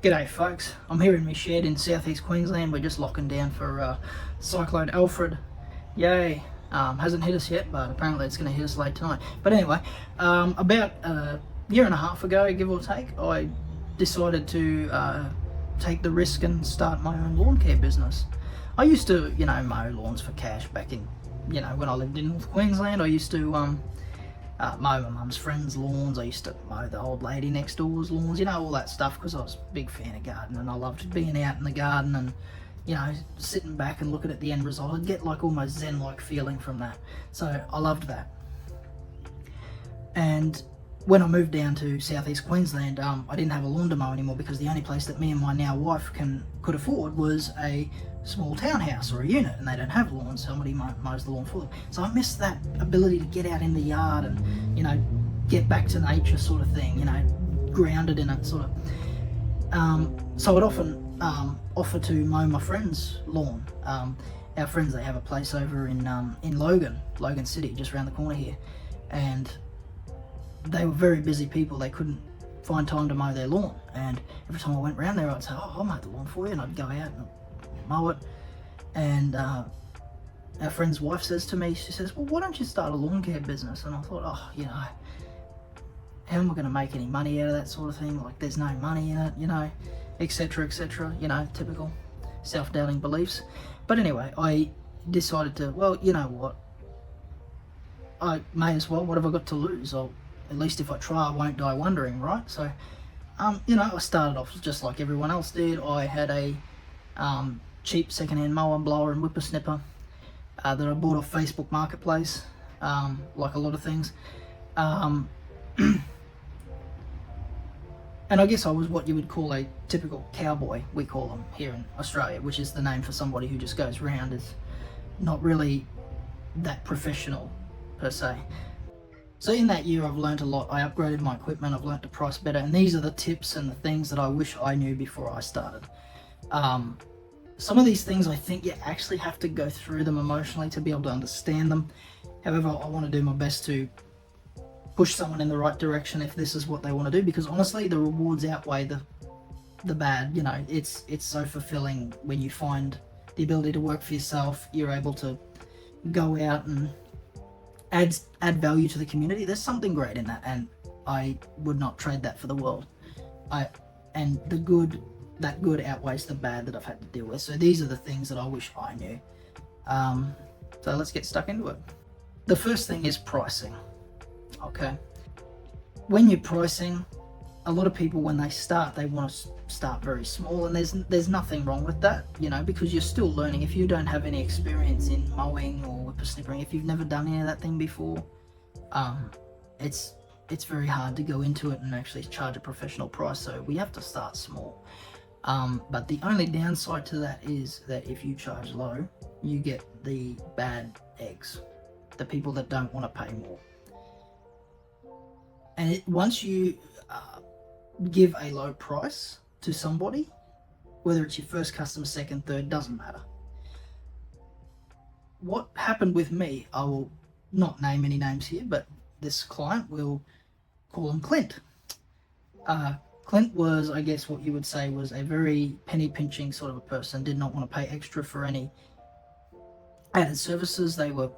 G'day folks, I'm here in my shed in southeast Queensland. We're just locking down for Cyclone Alfred. Yay. Hasn't hit us yet, but apparently it's going to hit us late tonight. But anyway, about a year and a half ago, give or take, I decided to take the risk and start my own lawn care business. I used to, mow lawns for cash back in, when I lived in North Queensland. I used to mow my mum's friends' lawns. I used to mow the old lady next door's lawns, all that stuff, because I was a big fan of gardening. I loved being out in the garden and, sitting back and looking at the end result. I'd get like almost zen-like feeling from that. So I loved that. And when I moved down to southeast Queensland, I didn't have a lawn to mow anymore, because the only place that me and my now wife could afford was a small townhouse or a unit, and they don't have lawns. Somebody mows the lawn for them. So I missed that ability to get out in the yard and get back to nature, sort of thing, grounded in it, sort of. So I'd often offer to mow my friend's lawn. Our friends, they have a place over in Logan City, just around the corner here, and they were very busy people. They couldn't find time to mow their lawn, and every time I went round there, I'd say, "Oh, I'll mow the lawn for you," and I'd go out and mow it. And our friend's wife says to me, she says, "Well, why don't you start a lawn care business?" And I thought, how am I going to make any money out of that sort of thing? Like, there's no money in it, etc., etc., typical self-doubting beliefs. But anyway, I decided to, well, you know what, I may as well. What have I got to lose? At least if I try, I won't die wondering, right? So, I started off just like everyone else did. I had a cheap second-hand mower, blower and whippersnipper that I bought off Facebook Marketplace, like a lot of things. And I guess I was what you would call a typical cowboy, we call them here in Australia, which is the name for somebody who just goes around, is not really that professional per se. So in that year, I've learned a lot. I upgraded my equipment, I've learned to price better, and these are the tips and the things that I wish I knew before I started. Some of these things, I think you actually have to go through them emotionally to be able to understand them. However, I want to do my best to push someone in the right direction if this is what they want to do, because honestly, the rewards outweigh the bad. It's so fulfilling when you find the ability to work for yourself. You're able to go out and add value to the community. There's something great in that, and I would not trade that for the world. That good outweighs the bad that I've had to deal with. So these are the things that I wish I knew. So let's get stuck into it. The first thing is pricing. Okay. When you're pricing, a lot of people, when they start, they want to start very small, and there's nothing wrong with that, because you're still learning. If you don't have any experience in mowing or whippersnippering, if you've never done any of that thing before, it's very hard to go into it and actually charge a professional price. So we have to start small. But the only downside to that is that if you charge low, you get the bad eggs, the people that don't want to pay more. And once you give a low price to somebody, whether it's your first customer, second, third, doesn't matter. What happened with me, I will not name any names here, but this client, we'll call him Clint. Clint was, I guess what you would say, was a very penny pinching sort of a person, did not want to pay extra for any added services. They were,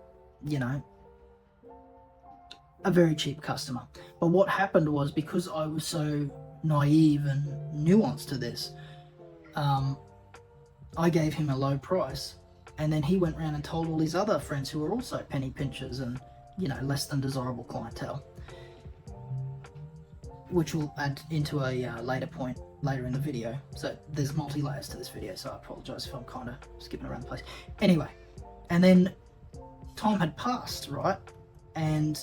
a very cheap customer. But what happened was, because I was so naive and nuanced to this, I gave him a low price, and then he went around and told all his other friends who were also penny pinchers and less than desirable clientele, which we'll add into a later in the video. So there's multi-layers to this video, so I apologize if I'm kind of skipping around the place. Anyway, and then time had passed, right? And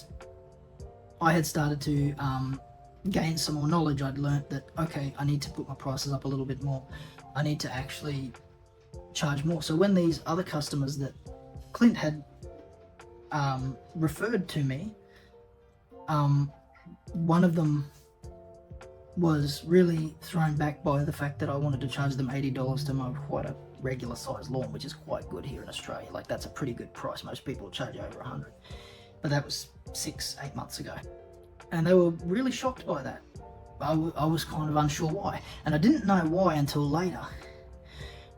I had started to gain some more knowledge. I'd learnt that, okay, I need to put my prices up a little bit more. I need to actually charge more. So when these other customers that Clint had referred to me, one of them was really thrown back by the fact that I wanted to charge them $80 to mow quite a regular sized lawn, which is quite good here in Australia. Like, that's a pretty good price. Most people charge over 100. But that was 6-8 months ago, and they were really shocked by that. I was kind of unsure why, and I didn't know why until later,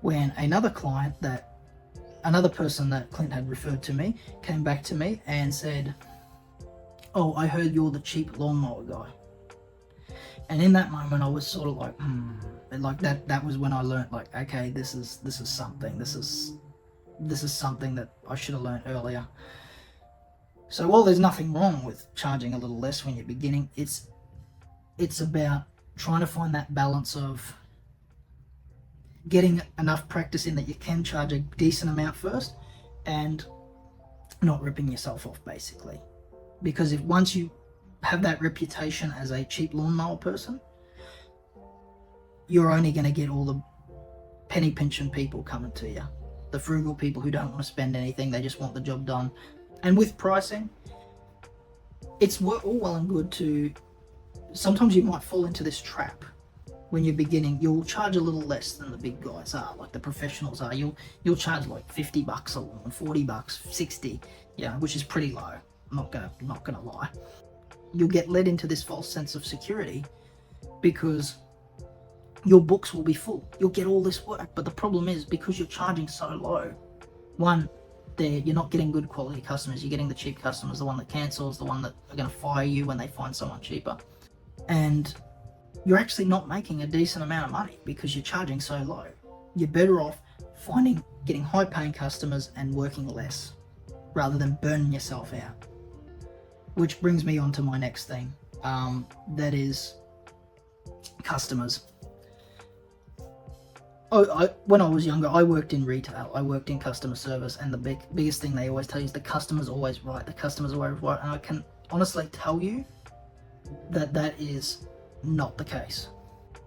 when another person that Clint had referred to me came back to me and said, "Oh, I heard you're the cheap lawnmower guy." And in that moment, I was sort of like, and like that was when I learned, like, okay, this is something. This is something that I should have learned earlier. So while there's nothing wrong with charging a little less when you're beginning, it's about trying to find that balance of getting enough practice in that you can charge a decent amount first and not ripping yourself off, basically. Because if once you have that reputation as a cheap lawnmower person, you're only going to get all the penny pinching people coming to you, the frugal people who don't want to spend anything, they just want the job done. And with pricing, it's all well and good to, sometimes you might fall into this trap. When you're beginning, you'll charge a little less than the big guys are, like the professionals are. You'll charge like $50 a lawn, $40, 60, yeah, which is pretty low. I'm not gonna lie. You'll get led into this false sense of security because your books will be full. You'll get all this work, but the problem is, because you're charging so low, one, you're not getting good quality customers. You're getting the cheap customers, the one that cancels, the one that are going to fire you when they find someone cheaper, and you're actually not making a decent amount of money because you're charging so low. You're better off getting high-paying customers and working less, rather than burning yourself out. Which brings me on to my next thing, that is customers. When I was younger, I worked in retail. I worked in customer service, and the biggest thing they always tell you is the customer's always right. The customer's always right, and I can honestly tell you that is not the case.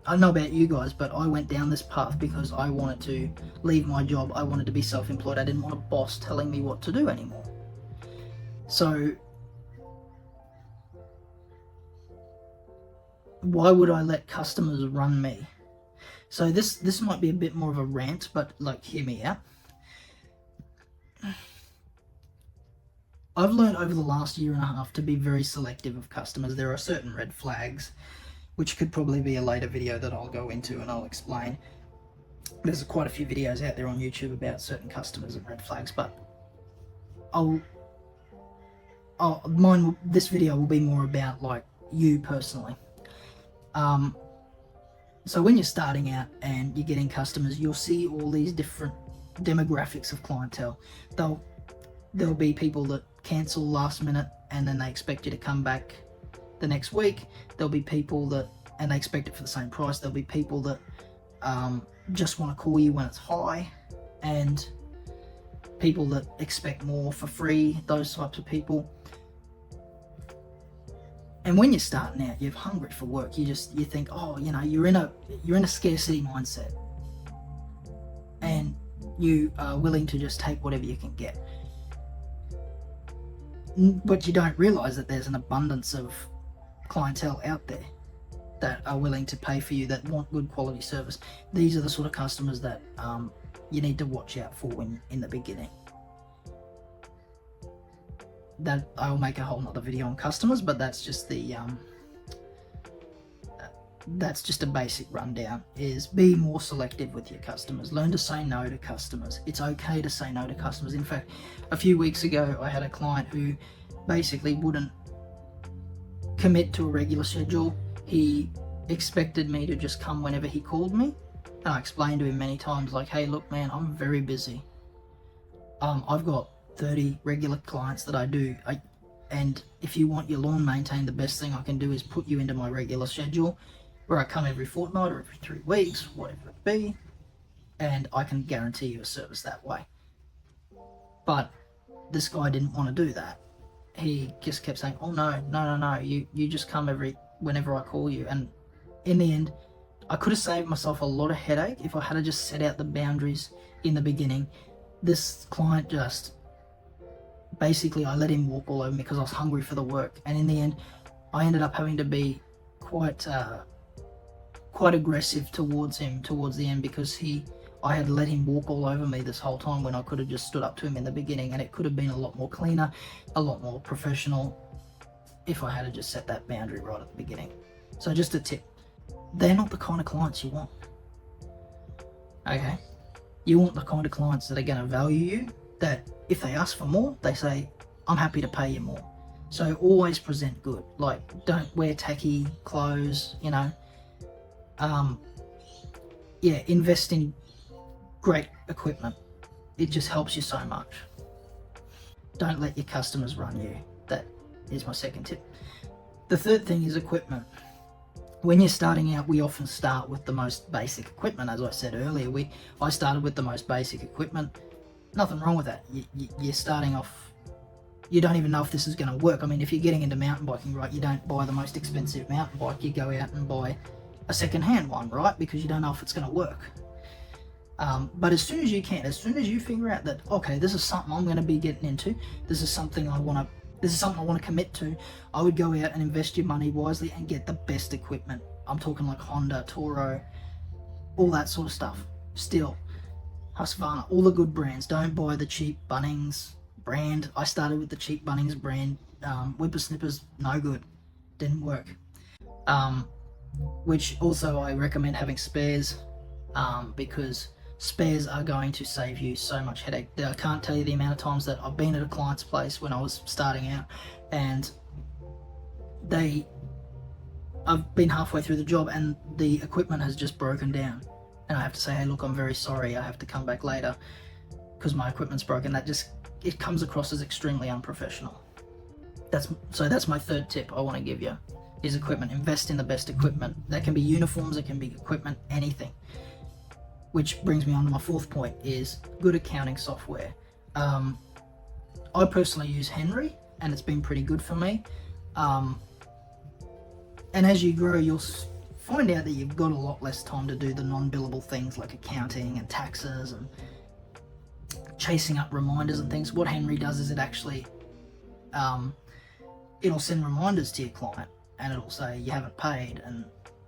I don't know about you guys, but I went down this path because I wanted to leave my job. I wanted to be self-employed. I didn't want a boss telling me what to do anymore. So why would I let customers run me? So this might be a bit more of a rant, but like, hear me out. I've learned over the last year and a half to be very selective of customers. There are certain red flags, which could probably be a later video that I'll go into and I'll explain. There's quite a few videos out there on YouTube about certain customers and red flags, but this video will be more about like you personally. So when you're starting out and you're getting customers, you'll see all these different demographics of clientele. There'll be people that cancel last minute and then they expect you to come back the next week. There'll be people and they expect it for the same price. There'll be people that just want to call you when it's high, and people that expect more for free, those types of people. And when you're starting out, you're hungry for work. You think, oh, you're in a scarcity mindset, and you are willing to just take whatever you can get. But you don't realize that there's an abundance of clientele out there that are willing to pay for you, that want good quality service. These are the sort of customers that you need to watch out for when in the beginning. That I'll make a whole nother video on customers, but that's just that's just a basic rundown. Is be more selective with your customers. Learn to say no to customers. It's okay to say no to customers. In fact, a few weeks ago I had a client who basically wouldn't commit to a regular schedule. He expected me to just come whenever he called me, and I explained to him many times, like, hey, look man, I'm very busy. I've got 30 regular clients that I do, and if you want your lawn maintained, the best thing I can do is put you into my regular schedule, where I come every fortnight or every 3 weeks, whatever it be, and I can guarantee you a service that way. But this guy didn't want to do that. He just kept saying, oh no, you just come whenever I call you. And in the end, I could have saved myself a lot of headache if I had just set out the boundaries in the beginning. This client just, basically I let him walk all over me because I was hungry for the work, and in the end I ended up having to be quite aggressive towards him towards the end, because I had let him walk all over me this whole time when I could have just stood up to him in the beginning, and it could have been a lot more cleaner, a lot more professional if I had just set that boundary right at the beginning. So just a tip, they're not the kind of clients you want. Okay? You want the kind of clients that are going to value you, that if they ask for more, they say, I'm happy to pay you more. So always present good. Like, don't wear tacky clothes, you know. Yeah, invest in great equipment. It just helps you so much. Don't let your customers run you. That is my second tip. The third thing is equipment. When you're starting out, we often start with the most basic equipment. As I said earlier, I started with the most basic equipment. Nothing wrong with that. You're starting off, you don't even know if this is going to work. I mean, if you're getting into mountain biking, right, you don't buy the most expensive mountain bike. You go out and buy a second-hand one, right? Because you don't know if it's going to work. But as soon as you figure out that, okay, this is something I'm going to be getting into, this is something I want to commit to, I would go out and invest your money wisely and get the best equipment. I'm talking like Honda, Toro, all that sort of stuff. Still, Husqvarna, all the good brands. Don't buy the cheap Bunnings brand. I started with the cheap Bunnings brand. Whippersnippers, no good. Didn't work. Which also I recommend having spares, because spares are going to save you so much headache. I can't tell you the amount of times that I've been at a client's place when I was starting out, and I've been halfway through the job and the equipment has just broken down, and I have to say, hey, look, I'm very sorry, I have to come back later because my equipment's broken. It comes across as extremely unprofessional. That's my third tip I want to give you, is equipment. Invest in the best equipment. That can be uniforms, it can be equipment, anything. Which brings me on to my fourth point, is good accounting software. I personally use Henry, and it's been pretty good for me. And as you grow, you'll find out that you've got a lot less time to do the non-billable things like accounting and taxes and chasing up reminders and things. What Henry does is it actually, it'll send reminders to your client, and it'll say you haven't paid and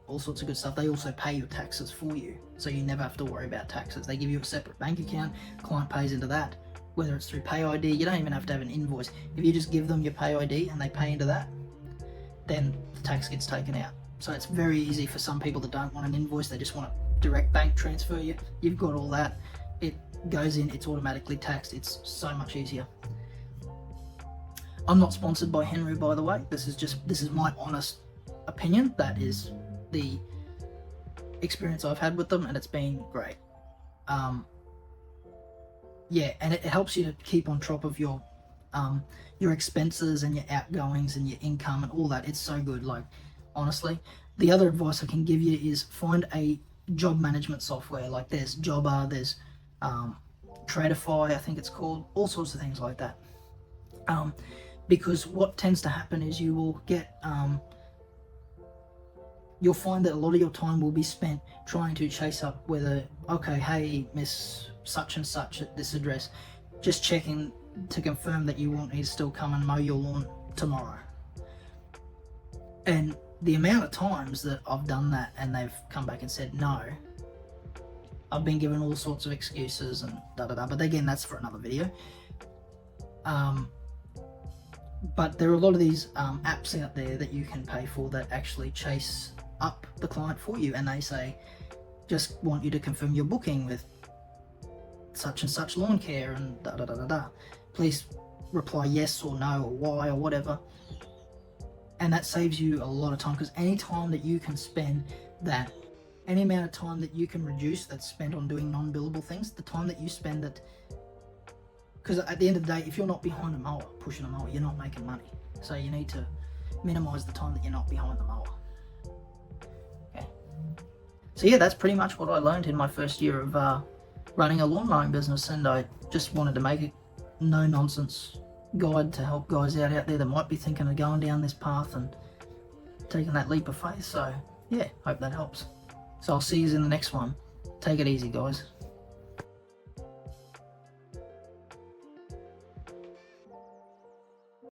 all sorts of good stuff. They also pay your taxes for you, so you never have to worry about taxes. They give you a separate bank account, client pays into that, whether it's through pay ID. You don't even have to have an invoice. If you just give them your pay ID and they pay into that, then the tax gets taken out. So it's very easy for some people that don't want an invoice, they just want a direct bank transfer. You've got all that. It goes in, it's automatically taxed. It's so much easier. I'm not sponsored by Henry, by the way. This is my honest opinion. That is the experience I've had with them, and it's been great. Yeah, and it helps you to keep on top of your expenses and your outgoings and your income and all that. It's so good. Like, honestly, the other advice I can give you is find a job management software. Like, there's Jobber, there's Tradeify, I think it's called, all sorts of things like that. Because what tends to happen is you will get you'll find that a lot of your time will be spent trying to chase up whether, okay, hey, Miss such and such at this address, just checking to confirm that you want me to still come and mow your lawn tomorrow. And the amount of times that I've done that and they've come back and said no, I've been given all sorts of excuses and da-da-da, but again, that's for another video. But there are a lot of these apps out there that you can pay for that actually chase up the client for you, and they say, just want you to confirm your booking with such and such lawn care and da da da da da. Please reply yes or no or why or whatever. And that saves you a lot of time, because any time that you can spend that, any amount of time that you can reduce that's spent on doing non-billable things, the time that you spend that, because at the end of the day, if you're not behind a mower, pushing a mower, you're not making money. So you need to minimize the time that you're not behind the mower. Okay. So yeah, that's pretty much what I learned in my first year of running a lawn mowing business, and I just wanted to make a no-nonsense guide to help guys out there that might be thinking of going down this path and taking that leap of faith. So yeah, hope that helps. So I'll see you in the next one. Take it easy, guys.